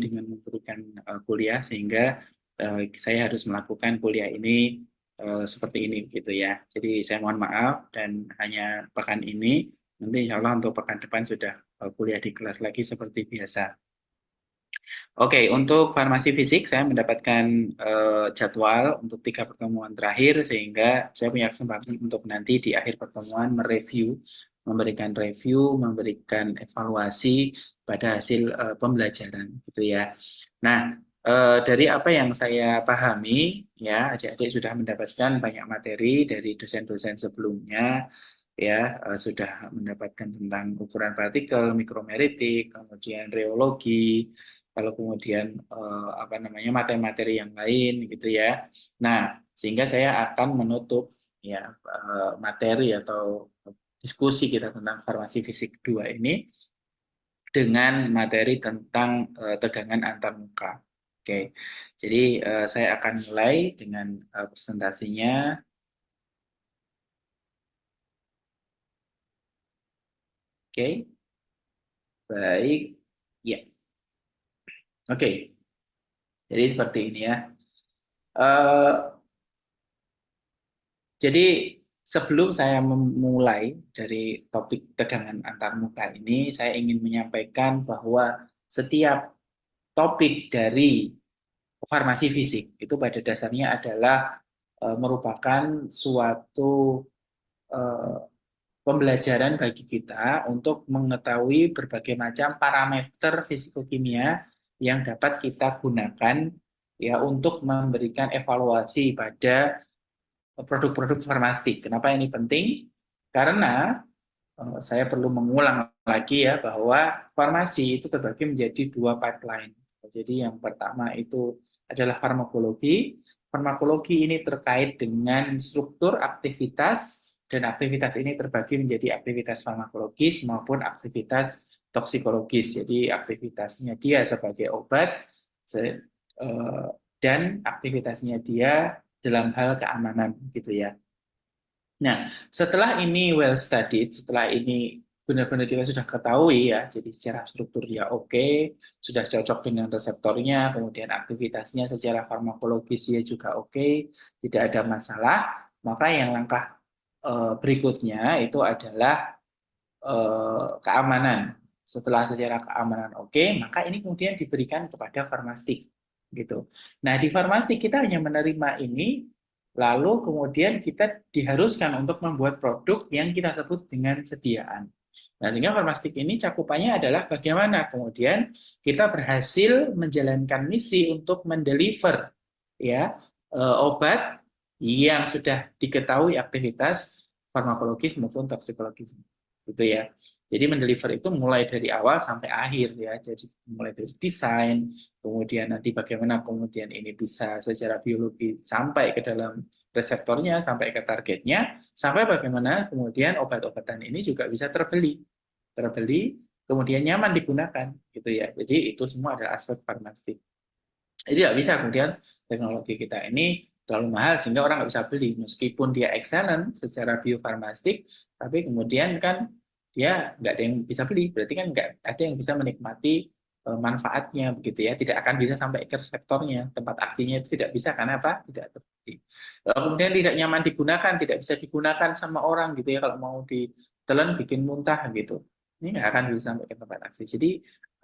dengan memberikan kuliah sehingga saya harus melakukan kuliah ini seperti ini gitu ya. Jadi saya mohon maaf dan hanya pekan ini, nanti insya Allah untuk pekan depan sudah kuliah di kelas lagi seperti biasa. Oke, untuk farmasi fisik saya mendapatkan jadwal untuk 3 pertemuan terakhir sehingga saya punya kesempatan untuk nanti di akhir pertemuan mereview, memberikan review, memberikan evaluasi pada hasil pembelajaran gitu ya. Nah, dari apa yang saya pahami ya, adik-adik sudah mendapatkan banyak materi dari dosen-dosen sebelumnya ya, sudah mendapatkan tentang ukuran partikel, mikromeritik, kemudian reologi, kalau kemudian apa namanya materi-materi yang lain gitu ya. Nah, sehingga saya akan menutup ya materi atau diskusi kita tentang farmasi fisik 2 ini dengan materi tentang tegangan antarmuka. Oke. Jadi saya akan mulai dengan presentasinya. Oke. Baik. Ya. Oke. Jadi seperti ini ya. Jadi sebelum saya memulai dari topik tegangan antarmuka ini, saya ingin menyampaikan bahwa setiap topik dari farmasi fisik itu pada dasarnya adalah merupakan suatu pembelajaran bagi kita untuk mengetahui berbagai macam parameter fisikokimia yang dapat kita gunakan ya untuk memberikan evaluasi pada produk-produk farmastik. Kenapa ini penting? Karena saya perlu mengulang lagi ya bahwa farmasi itu terbagi menjadi 2 pipeline. Jadi yang pertama itu adalah farmakologi. Farmakologi ini terkait dengan struktur aktivitas dan aktivitas ini terbagi menjadi aktivitas farmakologis maupun aktivitas toksikologis. Jadi aktivitasnya dia sebagai obat dan aktivitasnya dia dalam hal keamanan gitu ya. Nah, setelah ini well studied, setelah ini benar-benar kita sudah ketahui ya, jadi secara struktur dia oke, sudah cocok dengan reseptornya, kemudian aktivitasnya secara farmakologis dia juga oke, tidak ada masalah, maka yang langkah berikutnya itu adalah keamanan. Setelah secara keamanan oke, maka ini kemudian diberikan kepada farmastik gitu. Nah, di farmastik kita hanya menerima ini, lalu kemudian kita diharuskan untuk membuat produk yang kita sebut dengan sediaan. Nah, sehingga farmastik ini cakupannya adalah bagaimana kemudian kita berhasil menjalankan misi untuk mendeliver ya obat yang sudah diketahui aktivitas farmakologis maupun toksikologis gitu ya. Jadi mendeliver itu mulai dari awal sampai akhir ya. Jadi mulai dari desain, kemudian nanti bagaimana kemudian ini bisa secara biologi sampai ke dalam reseptornya, sampai ke targetnya, sampai bagaimana kemudian obat-obatan ini juga bisa terbeli, kemudian nyaman digunakan gitu ya. Jadi itu semua adalah aspek farmastik. Jadi tidak bisa kemudian teknologi kita ini terlalu mahal sehingga orang nggak bisa beli meskipun dia excellent secara biofarmastik, tapi kemudian kan dia nggak ada yang bisa beli, berarti kan nggak ada yang bisa menikmati manfaatnya begitu ya, tidak akan bisa sampai ke reseptornya, tempat aksinya itu tidak bisa karena apa? Tidak terbeli. Kemudian tidak nyaman digunakan, tidak bisa digunakan sama orang gitu ya, kalau mau ditelan bikin muntah gitu, ini nggak akan bisa sampai ke tempat aksi. Jadi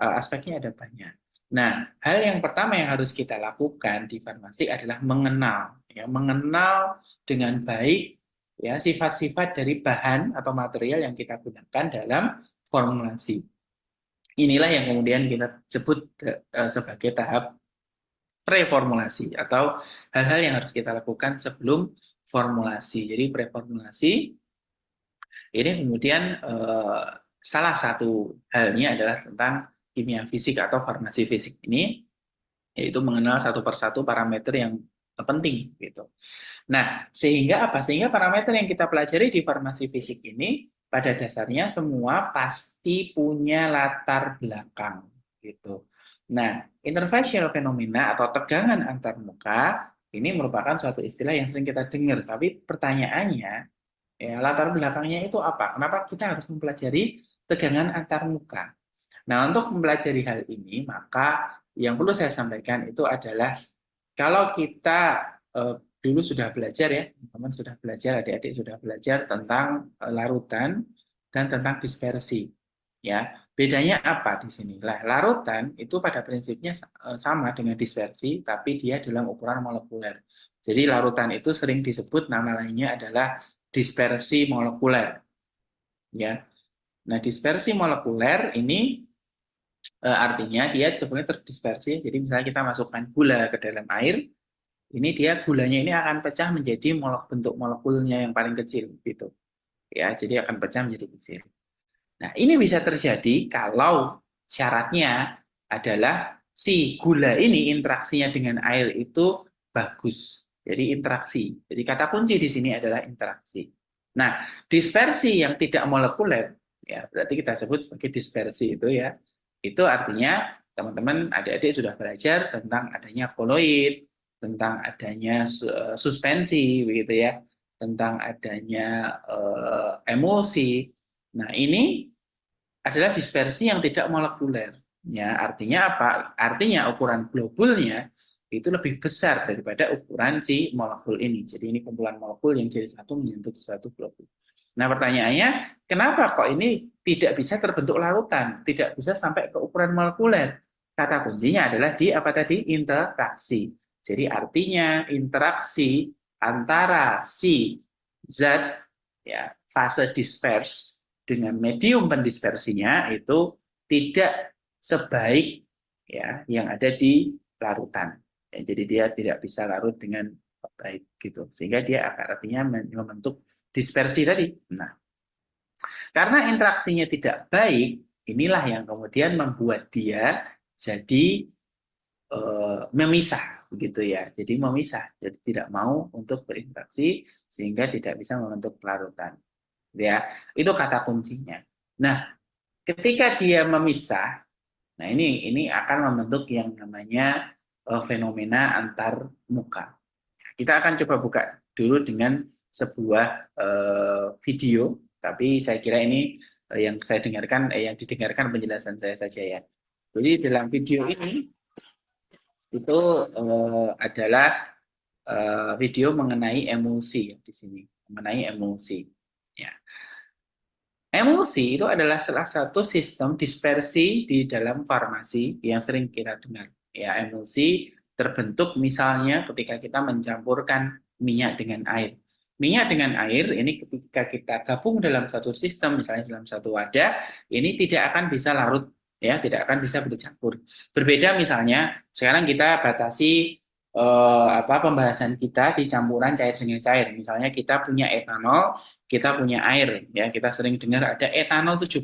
aspeknya ada banyak. Nah, hal yang pertama yang harus kita lakukan di farmasi adalah mengenal, ya, mengenal dengan baik ya sifat-sifat dari bahan atau material yang kita gunakan dalam formulasi. Inilah yang kemudian kita sebut sebagai tahap preformulasi atau hal-hal yang harus kita lakukan sebelum formulasi. Jadi preformulasi ini kemudian salah satu halnya adalah tentang kimia fisik atau farmasi fisik ini, yaitu mengenal satu persatu parameter yang penting gitu. Nah, sehingga apa? Sehingga parameter yang kita pelajari di farmasi fisik ini pada dasarnya semua pasti punya latar belakang gitu. Nah, interfacial fenomena atau tegangan antarmuka ini merupakan suatu istilah yang sering kita dengar, tapi pertanyaannya ya latar belakangnya itu apa? Kenapa kita harus mempelajari tegangan antarmuka? Nah, untuk mempelajari hal ini, maka yang perlu saya sampaikan itu adalah kalau kita dulu sudah belajar ya, teman-teman sudah belajar, adik-adik sudah belajar tentang larutan dan tentang dispersi. Ya, bedanya apa di sini? Lah, larutan itu pada prinsipnya sama dengan dispersi, tapi dia dalam ukuran molekuler. Jadi larutan itu sering disebut nama lainnya adalah dispersi molekuler. Ya, nah dispersi molekuler ini artinya dia sebenarnya terdispersi. Jadi misalnya kita masukkan gula ke dalam air, ini dia gulanya ini akan pecah menjadi bentuk molekulnya yang paling kecil, gitu. Ya, jadi akan pecah menjadi kecil. Nah, ini bisa terjadi kalau syaratnya adalah si gula ini interaksinya dengan air itu bagus. Jadi interaksi. Jadi kata kunci di sini adalah interaksi. Nah, dispersi yang tidak molekuler, ya berarti kita sebut sebagai dispersi itu ya. Itu artinya teman-teman adik-adik sudah belajar tentang adanya koloid, tentang adanya suspensi begitu ya, tentang adanya emulsi. Nah, ini adalah dispersi yang tidak molekuler. Ya, artinya apa? Artinya ukuran globulnya itu lebih besar daripada ukuran si molekul ini. Jadi ini kumpulan molekul yang jadi satu menyentuh suatu globul. Nah, pertanyaannya, kenapa kok ini tidak bisa terbentuk larutan, tidak bisa sampai ke ukuran molekuler? Kata kuncinya adalah di apa tadi? Interaksi. Jadi artinya interaksi antara si zat ya fase disperse dengan medium pendispersinya itu tidak sebaik ya yang ada di larutan. Ya, jadi dia tidak bisa larut dengan baik gitu. Sehingga dia artinya membentuk dispersi tadi. Nah, karena interaksinya tidak baik, inilah yang kemudian membuat dia jadi memisah begitu ya. Jadi memisah, jadi tidak mau untuk berinteraksi sehingga tidak bisa membentuk larutan. Ya, itu kata kuncinya. Nah, ketika dia memisah, nah ini akan membentuk yang namanya fenomena antar muka. Kita akan coba buka dulu dengan sebuah video, tapi saya kira ini yang saya dengarkan, yang didengarkan penjelasan saya saja ya. Jadi dalam video ini itu adalah video mengenai emosi ya, di sini, mengenai emosi. Ya. Emosi itu adalah salah satu sistem dispersi di dalam farmasi yang sering kita dengar. Ya, emosi terbentuk misalnya ketika kita mencampurkan minyak dengan air. Minyak dengan air ini ketika kita gabung dalam satu sistem, misalnya dalam satu wadah, ini tidak akan bisa larut, ya, tidak akan bisa bercampur. Berbeda misalnya, sekarang kita batasi pembahasan kita di campuran cair dengan cair. Misalnya kita punya etanol, kita punya air, ya kita sering dengar ada etanol 70%,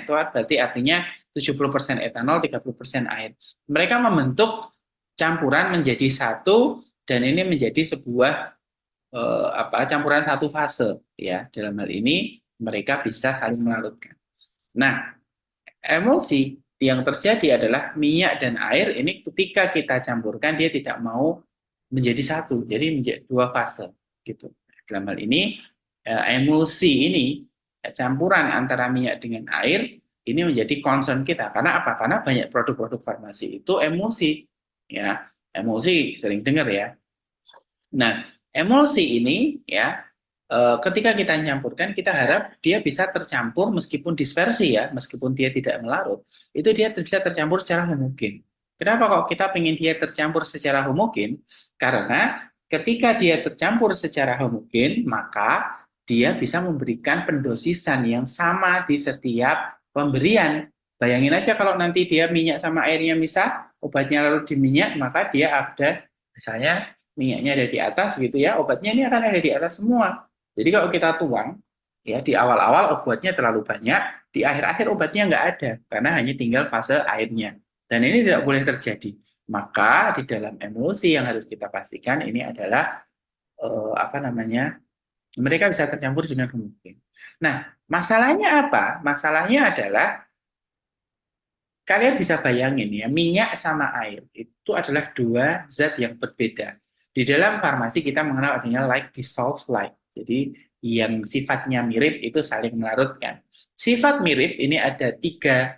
itu berarti artinya 70% etanol, 30% air. Mereka membentuk campuran menjadi satu dan ini menjadi sebuah campuran satu fase, ya. Dalam hal ini mereka bisa saling melarutkan. Nah, emosi yang terjadi adalah minyak dan air ini ketika kita campurkan dia tidak mau menjadi satu, jadi menjadi dua fase gitu. Dalam hal ini emulsi ini campuran antara minyak dengan air ini menjadi concern kita. Karena apa? Karena banyak produk-produk farmasi itu emulsi, ya emulsi sering dengar ya. Nah, emulsi ini ya ketika kita nyampurkan kita harap dia bisa tercampur meskipun dispersi ya, meskipun dia tidak melarut, itu dia bisa tercampur secara homogen. Kenapa kok kita pengen dia tercampur secara homogen? Karena ketika dia tercampur secara homogen, maka dia bisa memberikan pendosisan yang sama di setiap pemberian. Bayangin aja kalau nanti dia minyak sama airnya misah, obatnya larut di minyak, maka dia ada misalnya minyaknya ada di atas gitu ya, obatnya ini akan ada di atas semua. Jadi kalau kita tuang, ya di awal-awal obatnya terlalu banyak, di akhir-akhir obatnya nggak ada, karena hanya tinggal fase airnya. Dan ini tidak boleh terjadi. Maka di dalam emulsi yang harus kita pastikan ini adalah mereka bisa tercampur dengan homogen. Nah, masalahnya apa? Masalahnya adalah kalian bisa bayangin ya, minyak sama air itu adalah dua zat yang berbeda. Di dalam farmasi kita mengenal adanya like dissolve like. Jadi yang sifatnya mirip itu saling melarutkan. Sifat mirip ini ada tiga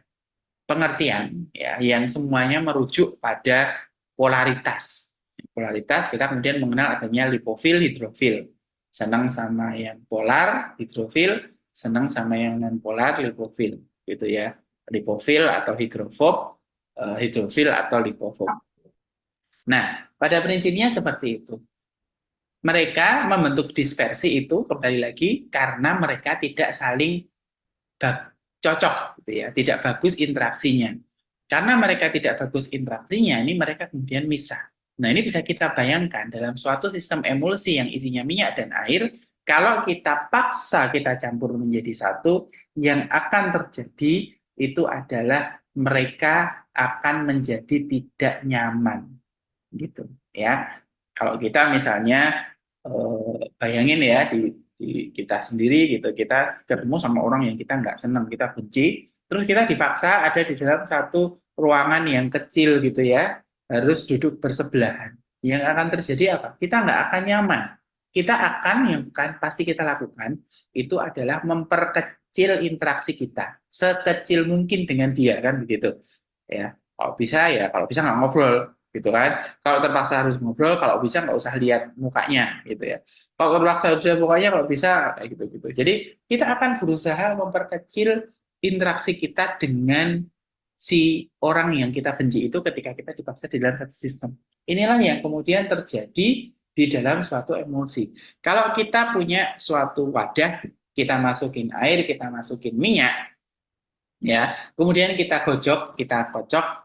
pengertian ya yang semuanya merujuk pada polaritas. Polaritas kita kemudian mengenal adanya lipofil, hidrofil. Senang sama yang polar, hidrofil, senang sama yang non polar, lipofil, gitu ya. Lipofil atau hidrofob, hidrofil atau lipofob. Nah, pada prinsipnya seperti itu. Mereka membentuk dispersi itu kembali lagi karena mereka tidak saling cocok, gitu ya, tidak bagus interaksinya. Karena mereka tidak bagus interaksinya, ini mereka kemudian misah. Nah, ini bisa kita bayangkan dalam suatu sistem emulsi yang isinya minyak dan air, kalau kita paksa kita campur menjadi satu, yang akan terjadi itu adalah mereka akan menjadi tidak nyaman, gitu ya. Kalau kita misalnya bayangin ya di kita sendiri gitu, kita ketemu sama orang yang kita nggak senang, kita benci, terus kita dipaksa ada di dalam satu ruangan yang kecil gitu ya, harus duduk bersebelahan. Yang akan terjadi apa? Kita nggak akan nyaman. Kita akan, yang kan pasti kita lakukan itu adalah memperkecil interaksi kita sekecil mungkin dengan dia, kan begitu ya. Kalau bisa nggak ngobrol gitu kan. Kalau terpaksa harus ngobrol, kalau bisa nggak usah lihat mukanya gitu ya. Kalau terpaksa harus lihat mukanya, kalau bisa kayak gitu-gitu. Jadi kita akan berusaha memperkecil interaksi kita dengan si orang yang kita benci itu ketika kita dipaksa di dalam satu sistem. Inilah yang kemudian terjadi di dalam suatu emosi. Kalau kita punya suatu wadah, kita masukin air, kita masukin minyak, ya, kemudian kita kocok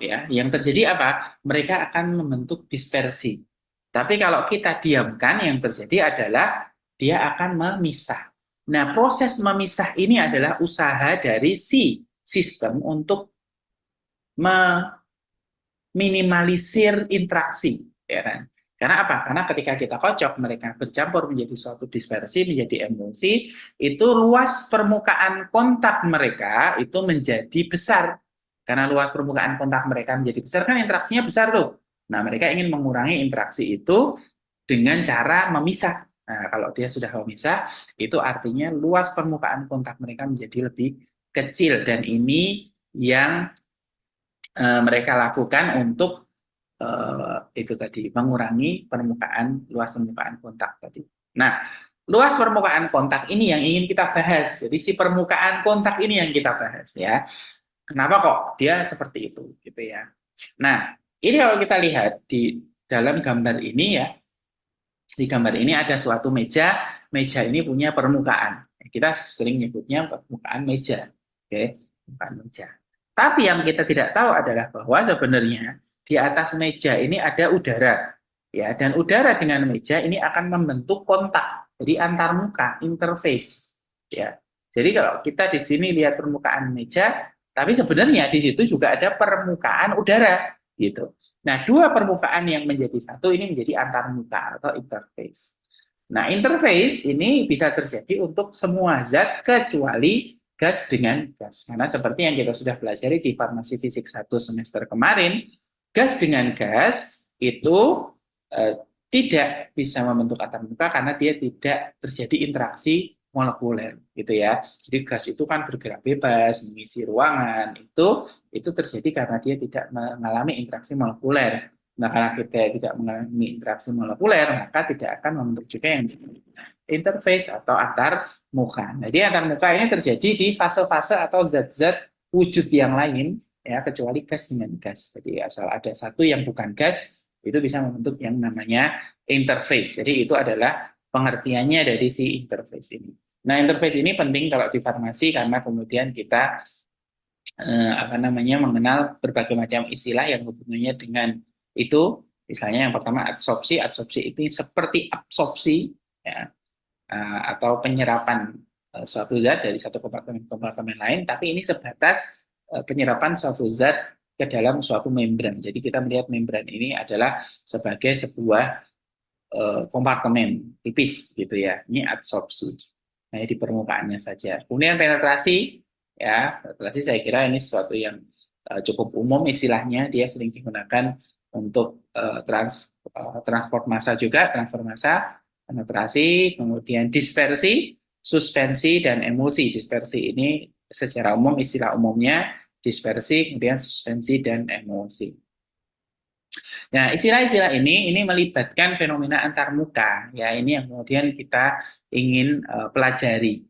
ya, yang terjadi apa? Mereka akan membentuk dispersi. Tapi kalau kita diamkan, yang terjadi adalah dia akan memisah. Nah, proses memisah ini adalah usaha dari si sistem untuk meminimalisir interaksi, ya kan? Karena apa? Karena ketika kita kocok, mereka bercampur menjadi suatu dispersi, menjadi emulsi, itu luas permukaan kontak mereka itu menjadi besar. Karena luas permukaan kontak mereka menjadi besar, kan interaksinya besar tuh. Nah, mereka ingin mengurangi interaksi itu dengan cara memisah. Nah, kalau dia sudah memisah, itu artinya luas permukaan kontak mereka menjadi lebih kecil. Dan ini yang mereka lakukan untuk itu tadi, mengurangi luas permukaan kontak tadi. Nah, luas permukaan kontak ini yang ingin kita bahas. Jadi si permukaan kontak ini yang kita bahas ya. Kenapa kok dia seperti itu gitu ya. Nah, ini kalau kita lihat di dalam gambar ini ya. Di gambar ini ada suatu meja, meja ini punya permukaan. Kita sering nyebutnya permukaan meja. Oke, permukaan meja. Tapi yang kita tidak tahu adalah bahwa sebenarnya di atas meja ini ada udara. Ya, dan udara dengan meja ini akan membentuk kontak. Jadi antar muka, interface. Ya. Jadi kalau kita di sini lihat permukaan meja, tapi sebenarnya di situ juga ada permukaan udara, gitu. Nah, dua permukaan yang menjadi satu ini menjadi antar muka atau interface. Nah, interface ini bisa terjadi untuk semua zat kecuali gas dengan gas. Karena seperti yang kita sudah pelajari di Farmasi Fisik 1 semester kemarin, gas dengan gas itu tidak bisa membentuk antar muka karena dia tidak terjadi interaksi molekuler, gitu ya. Jadi gas itu kan bergerak bebas, mengisi ruangan, itu terjadi karena dia tidak mengalami interaksi molekuler. Nah, karena kita tidak mengalami interaksi molekuler, maka tidak akan membentuk juga yang interface atau antar muka. Jadi antar muka ini terjadi di fase-fase atau zat-zat wujud yang lain, ya, kecuali gas dengan gas. Jadi asal ada satu yang bukan gas, itu bisa membentuk yang namanya interface. Jadi itu adalah pengertiannya dari si interface ini. Nah, interface ini penting kalau di farmasi karena kemudian kita mengenal berbagai macam istilah yang hubungannya dengan itu. Misalnya yang pertama adsorpsi. Adsorpsi itu seperti absorpsi ya, atau penyerapan suatu zat dari satu kompartemen ke kompartemen lain, tapi ini sebatas penyerapan suatu zat ke dalam suatu membran. Jadi kita melihat membran ini adalah sebagai sebuah kompartemen tipis gitu ya. Ini adsorpsi. Nah, di permukaannya saja. Kemudian penetrasi, ya, penetrasi saya kira ini sesuatu yang cukup umum istilahnya, dia sering digunakan untuk transport massa juga, transfer massa, penetrasi, kemudian dispersi, suspensi, dan emulsi. Dispersi ini secara umum istilah umumnya dispersi, kemudian suspensi, dan emulsi. Nah, istilah-istilah ini melibatkan fenomena antarmuka, ya ini yang kemudian kita ingin pelajari.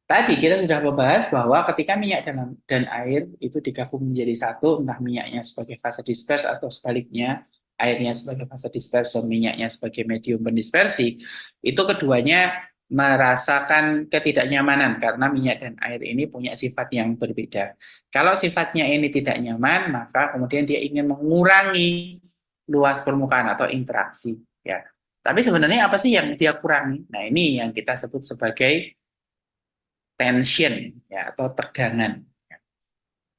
Tadi kita sudah membahas bahwa ketika minyak dan air itu digabung menjadi satu, entah minyaknya sebagai fase disperse atau sebaliknya, airnya sebagai fase disperse dan minyaknya sebagai medium pendispersi, itu keduanya merasakan ketidaknyamanan karena minyak dan air ini punya sifat yang berbeda. Kalau sifatnya ini tidak nyaman, maka kemudian dia ingin mengurangi luas permukaan atau interaksi. Ya. Tapi sebenarnya apa sih yang dia kurangi? Nah, ini yang kita sebut sebagai tension ya atau tegangan.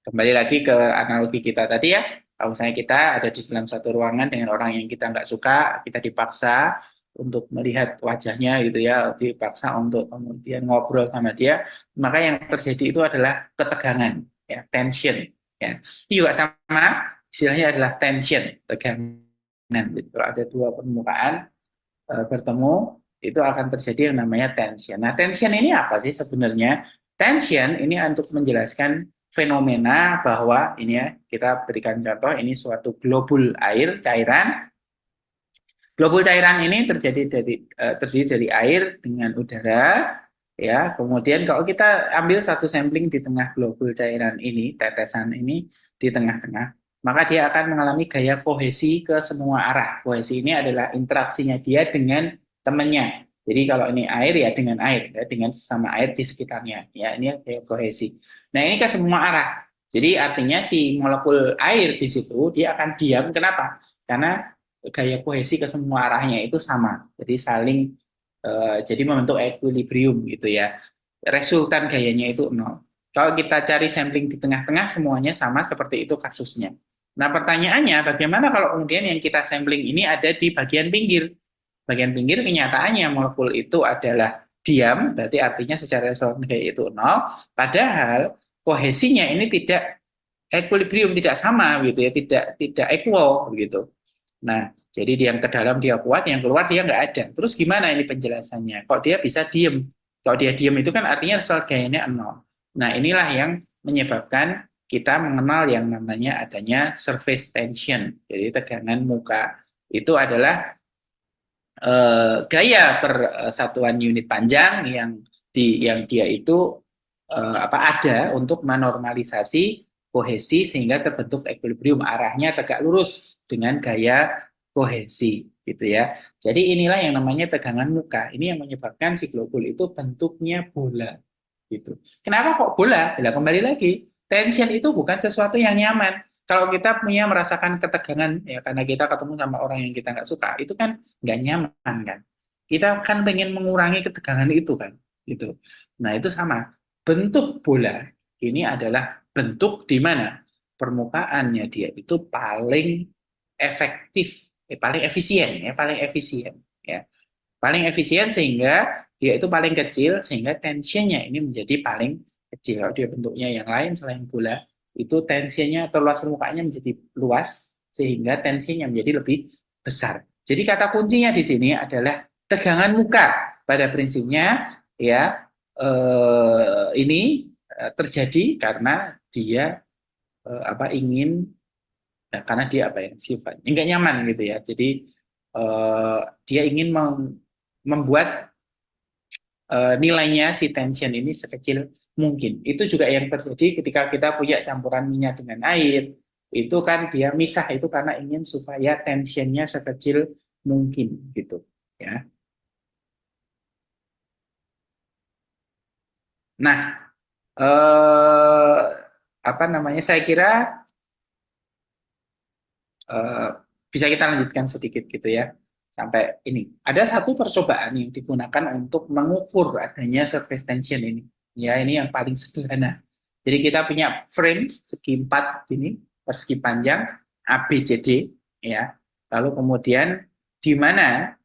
Kembali lagi ke analogi kita tadi ya, kalau misalnya kita ada di dalam satu ruangan dengan orang yang kita nggak suka, kita dipaksa untuk melihat wajahnya gitu ya, dipaksa untuk kemudian ngobrol sama dia, maka yang terjadi itu adalah ketegangan, ya, tension. Ya. Ini juga sama, istilahnya adalah tension, tegangan. Jadi, kalau ada dua permukaan bertemu, itu akan terjadi yang namanya tension. Nah, tension ini apa sih sebenarnya? Tension ini untuk menjelaskan fenomena bahwa ini ya, kita berikan contoh, ini suatu globul air, cairan. Globul cairan ini terdiri dari air dengan udara, ya. Kemudian kalau kita ambil satu sampling di tengah globul cairan ini, tetesan ini di tengah-tengah, maka dia akan mengalami gaya kohesi ke semua arah. Kohesi ini adalah interaksinya dia dengan temannya. Jadi kalau ini air ya dengan air, ya, dengan sesama air di sekitarnya. Ya, ini gaya kohesi. Nah, ini ke semua arah. Jadi artinya si molekul air di situ dia akan diam. Kenapa? Karena gaya kohesi ke semua arahnya itu sama. Jadi saling jadi membentuk equilibrium gitu ya. Resultan gayanya itu nol. Kalau kita cari sampling di tengah-tengah semuanya sama seperti itu kasusnya. Nah, pertanyaannya bagaimana kalau kemudian yang kita sampling ini ada di bagian pinggir? Bagian pinggir kenyataannya molekul itu adalah diam, berarti artinya secara resultan gaya itu nol, padahal kohesinya ini tidak equilibrium, tidak sama gitu ya, tidak equal gitu. Nah, jadi yang ke dalam dia kuat, yang keluar dia nggak ada. Terus gimana ini penjelasannya? Kok dia bisa diem? Kalau dia diem itu kan artinya result gayanya nol. Nah, inilah yang menyebabkan kita mengenal yang namanya adanya surface tension. Jadi tegangan muka itu adalah gaya per satuan unit panjang yang dia itu ada untuk menormalisasi kohesi sehingga terbentuk equilibrium, arahnya tegak lurus dengan gaya kohesi gitu ya. Jadi inilah yang namanya tegangan muka. Ini yang menyebabkan si globul itu bentuknya bola gitu. Kenapa kok bola? Bila kembali lagi, tension itu bukan sesuatu yang nyaman. Kalau kita punya merasakan ketegangan ya karena kita ketemu sama orang yang kita nggak suka, itu kan nggak nyaman kan. Kita kan pengen mengurangi ketegangan itu kan, gitu. Nah itu sama. Bentuk bola ini adalah bentuk di mana permukaannya dia itu paling efektif, paling efisien, ya, paling efisien sehingga dia itu paling kecil sehingga tensinya ini menjadi paling kecil. Kalau dia bentuknya yang lain selain bola, itu tensinya atau luas permukaannya menjadi luas sehingga tensinya menjadi lebih besar. Jadi kata kuncinya di sini adalah tegangan muka. Pada prinsipnya ya ini terjadi karena dia ingin karena dia sifatnya enggak nyaman gitu ya. Jadi dia ingin membuat nilainya si tension ini sekecil mungkin. Itu juga yang terjadi ketika kita punya campuran minyak dengan air. Itu kan dia misah itu karena ingin supaya tensionnya sekecil mungkin gitu ya. Nah, saya kira eh, bisa kita lanjutkan sedikit gitu ya sampai ini. Ada satu percobaan yang digunakan untuk mengukur adanya surface tension ini. Ya, ini yang paling sederhana. Jadi kita punya frame segi 4 ini, persegi panjang ABCD ya. Lalu kemudian di mana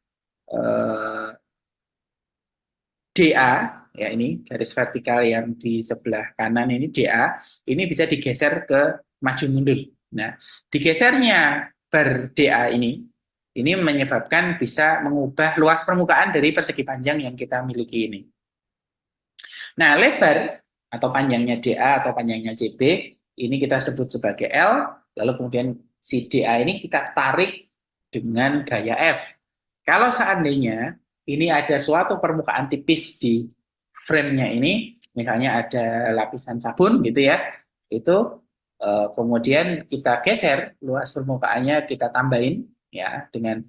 DA ya ini garis vertikal yang di sebelah kanan ini DA ini bisa digeser ke maju mundur. Nah, digesernya ber DA ini menyebabkan bisa mengubah luas permukaan dari persegi panjang yang kita miliki ini. Nah, lebar atau panjangnya DA atau panjangnya CB ini kita sebut sebagai L, lalu kemudian si DA ini kita tarik dengan gaya F. Kalau seandainya ini ada suatu permukaan tipis di frame-nya ini, misalnya ada lapisan sabun gitu ya, itu kemudian kita geser luas permukaannya, kita tambahin ya dengan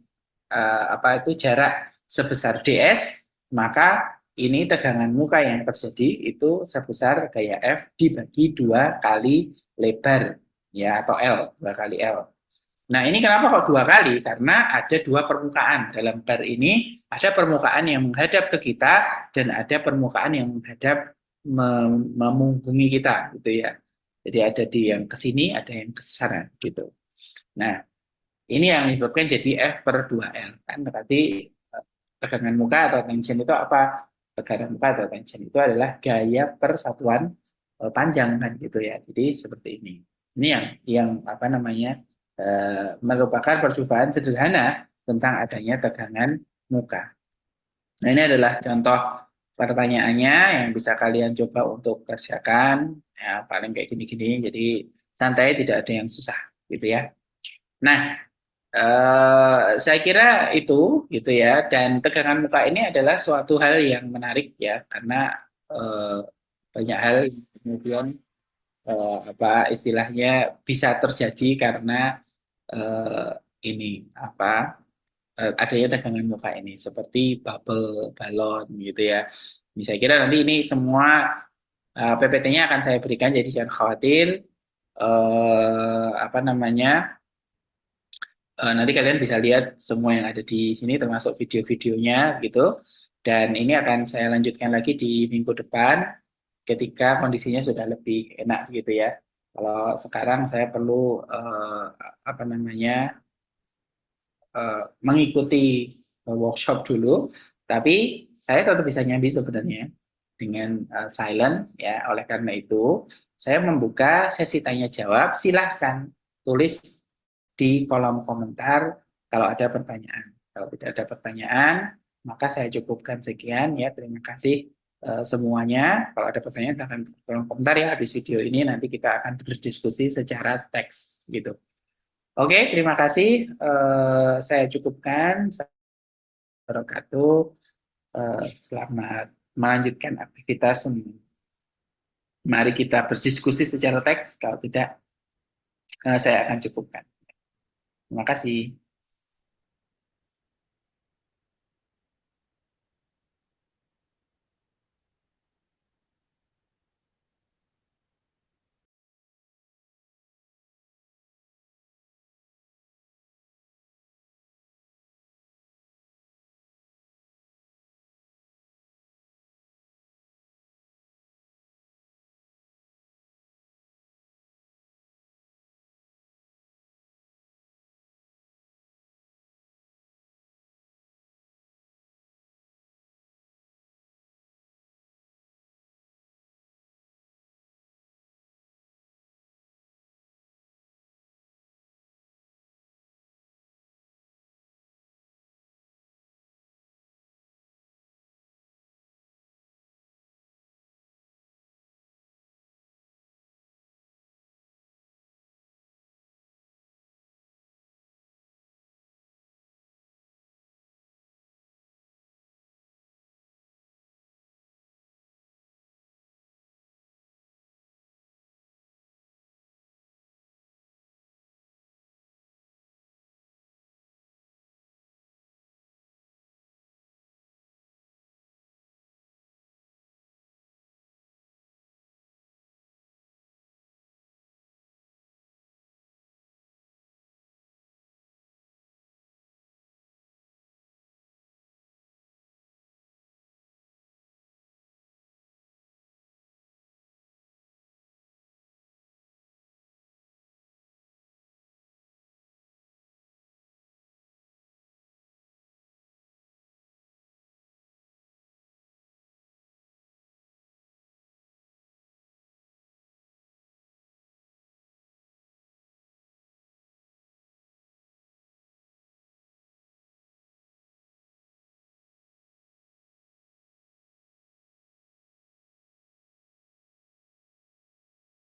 apa itu jarak sebesar ds, maka ini tegangan muka yang terjadi itu sebesar gaya F dibagi 2 kali lebar ya, atau L, 2 kali L. Nah, ini kenapa kok 2 kali? Karena ada 2 permukaan. Dalam bar ini ada permukaan yang menghadap ke kita dan ada permukaan yang menghadap memunggungi kita gitu ya. Jadi ada di yang ke sini, ada yang ke sana gitu. Nah, ini yang disebabkan jadi F per 2L. Kan berarti tegangan muka atau tension itu apa? Tegangan muka atau tension itu adalah gaya per satuan panjang kan gitu ya. Jadi seperti ini. Ini yang apa namanya merupakan percobaan sederhana tentang adanya tegangan muka. Nah, ini adalah contoh pertanyaannya yang bisa kalian coba untuk kerjakan. Ya, paling kayak gini-gini. Jadi santai, tidak ada yang susah gitu ya. Nah, saya kira itu gitu ya, dan tegangan muka ini adalah suatu hal yang menarik ya, karena banyak hal yang kemudian apa istilahnya bisa terjadi karena eh, ini apa adanya tegangan muka ini, seperti bubble balon gitu ya. Saya kira nanti ini semua PPT-nya akan saya berikan, jadi jangan khawatir. Apa namanya? Nanti kalian bisa lihat semua yang ada di sini termasuk video-videonya gitu. Dan ini akan saya lanjutkan lagi di minggu depan ketika kondisinya sudah lebih enak gitu ya. Kalau sekarang saya perlu apa namanya mengikuti workshop dulu, tapi saya tetap bisa nyambi sebenarnya dengan silent ya. Oleh karena itu saya membuka sesi tanya jawab. Silahkan tulis di kolom komentar kalau ada pertanyaan. Kalau tidak ada pertanyaan, maka saya cukupkan sekian ya. Terima kasih semuanya. Kalau ada pertanyaan, silahkan kolom komentar ya. Habis video ini nanti kita akan berdiskusi secara teks gitu. Oke, terima kasih. Saya cukupkan. Wabarakatuh. Selamat melanjutkan aktivitas. Mari kita berdiskusi secara teks. Kalau tidak, saya akan cukupkan. Terima kasih.